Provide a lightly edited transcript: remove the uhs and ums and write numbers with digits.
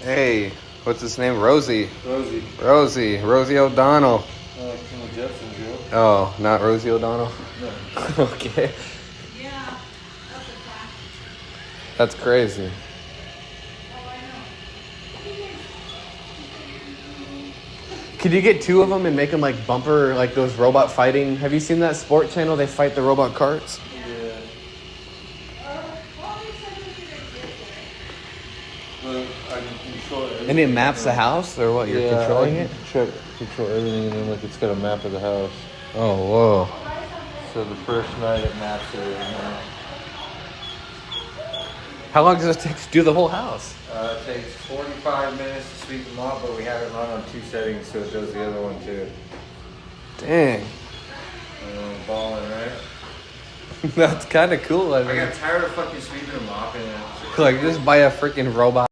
Hey, what's his name? Rosie. Rosie. Rosie O'Donnell. From the Jetsons, Joe. Oh, not Rosie O'Donnell? No. Okay. Yeah, that's a fact. That's crazy. Oh, I know. Could you get two of them and make them like bumper, like those robot fighting? Have you seen that sport channel? They fight the robot carts. Yeah. Well, we said we could get But I can control everything. And it maps the house, or what? You're controlling it? Control everything, and then like it's got a map of the house. Oh, whoa. So the first night it maps everything out. How long does it take to do the whole house? It takes 45 minutes to sweep them up, but we have it run on 2 settings, so it does the other one too. Dang. Balling, right? That's kind of cool. I I mean, got tired of fucking sweeping and mopping it. like just buy a freaking robot.